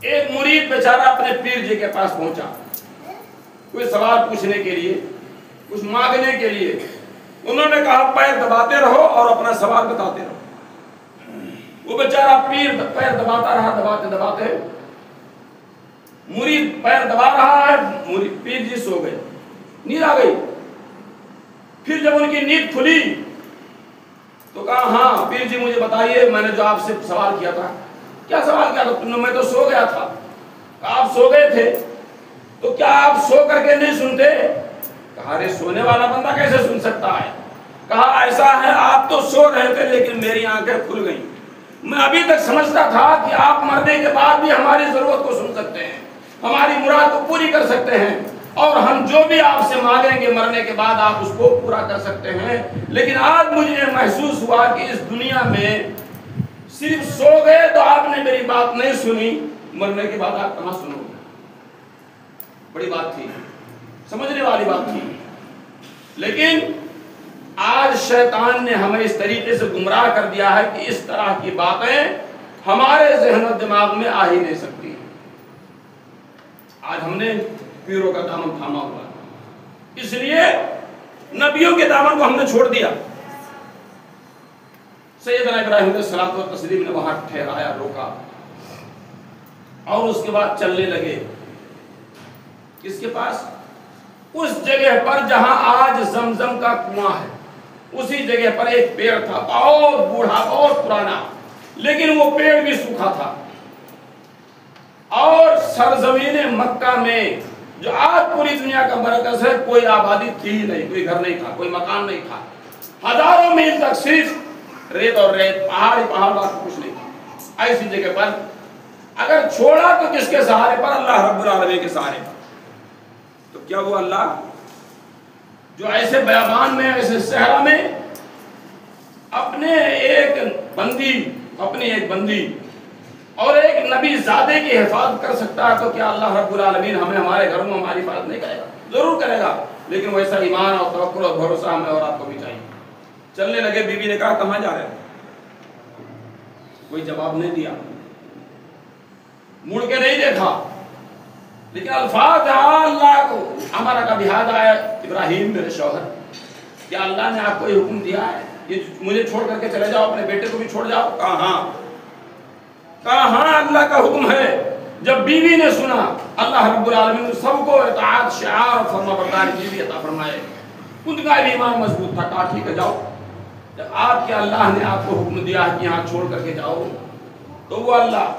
ایک مرید بیچارہ اپنے پیر جی کے پاس پہنچا کوئی سوال پوچھنے کے لیے، کچھ مانگنے کے لیے. انہوں نے کہا پیر دباتے رہو اور اپنا سوال بتاتے رہو. وہ بیچارہ پیر پیر دباتا رہا، دباتے دباتے مرید پیر دبا رہا ہے، پیر جی سو گئے، نیند آ گئی. پھر جب ان کی نیند کھلی تو کہا ہاں پیر جی مجھے بتائیے، میں نے جو آپ سے سوال کیا تھا. کیا سوال کیا تھا؟ میں تو سو گیا تھا. آپ سو گئے تھے تو کیا آپ سو کر کے نہیں سنتے؟ کہا ارے سونے والا بندہ کیسے سن سکتا ہے؟ کہا ایسا ہے آپ تو سو رہے تھے لیکن میری آنکھیں کھل گئیں. میں ابھی تک سمجھتا تھا کہ آپ مرنے کے بعد بھی ہماری ضرورت کو سن سکتے ہیں، ہماری مراد کو پوری کر سکتے ہیں، اور ہم جو بھی آپ سے مانگیں گے مرنے کے بعد آپ اس کو پورا کر سکتے ہیں. لیکن آج مجھے یہ محسوس ہوا کہ اس دنیا میں صرف سو گئے تو آپ نے میری بات نہیں سنی، مرنے کے بعد آپ کہاں سنو گے؟ بڑی بات تھی، سمجھنے والی بات تھی. لیکن آج شیطان نے ہمیں اس طریقے سے گمراہ کر دیا ہے کہ اس طرح کی باتیں ہمارے ذہن و دماغ میں آ ہی نہیں سکتی. آج ہم نے پیروں کا دامن تھاما ہوا ہے، اس لیے نبیوں کے دامن کو ہم نے چھوڑ دیا. سیدنا ابراہیم علیہ الصلوۃ والتسلیم نے وہاں ٹھہرایا، روکا، اور اس کے بعد چلنے لگے. کس کے پاس؟ اس جگہ پر جہاں آج زمزم کا کنواں ہے، اسی جگہ پر ایک پیڑ تھا، اور بوڑھا اور پرانا، لیکن وہ پیڑ بھی سوکھا تھا. اور سرزمین مکہ میں جو آج پوری دنیا کا مرکز ہے، کوئی آبادی تھی ہی نہیں، کوئی گھر نہیں تھا، کوئی مکان نہیں تھا. ہزاروں میل تک صرف ریت اور ریت، پہاڑ ہی پہاڑ، باقی کچھ نہیں تھا. ایسی جگہ پر اگر چھوڑا تو کس کے سہارے پر؟ اللہ رب العالمین کے سہارے پر. تو کیا وہ اللہ جو ایسے بیابان میں، ایسے صحرا میں اپنی ایک بندی اور ایک نبی زادے کی حفاظت کر سکتا ہے، تو کیا اللہ رب العالمین ہمیں ہمارے گھروں میں ہماری حفاظت نہیں کرے گا؟ ضرور کرے گا. لیکن ویسا ایمان اور توکل اور بھروسہ ہمیں اور آپ کو بھی چاہیے. چلنے لگے. بیوی نے کہا کہاں جا رہے ہو؟ کوئی جواب نہیں دیا، مڑ کے نہیں دیکھا. لیکن الفاظ اللہ کو ہمارا کا بہاد آیا، ابراہیم میرے شوہر، کیا اللہ نے آپ کو یہ حکم دیا ہے یہ مجھے چھوڑ کر کے چلے جاؤ، اپنے بیٹے کو بھی چھوڑ جاؤ؟ کہا ہاں. کہا ہاں اللہ کا حکم ہے. جب بیوی نے سنا، اللہ رب العالمین سب کو اطاعت، شعار اور فرما برداری بیوی عطا فرمائے. ان کا بھی ایمان مضبوط تھا. کہا ٹھیک ہے جاؤ. جب آپ کے اللہ نے آپ کو حکم دیا ہے کہ یہاں چھوڑ کر کے جاؤ، تو وہ اللہ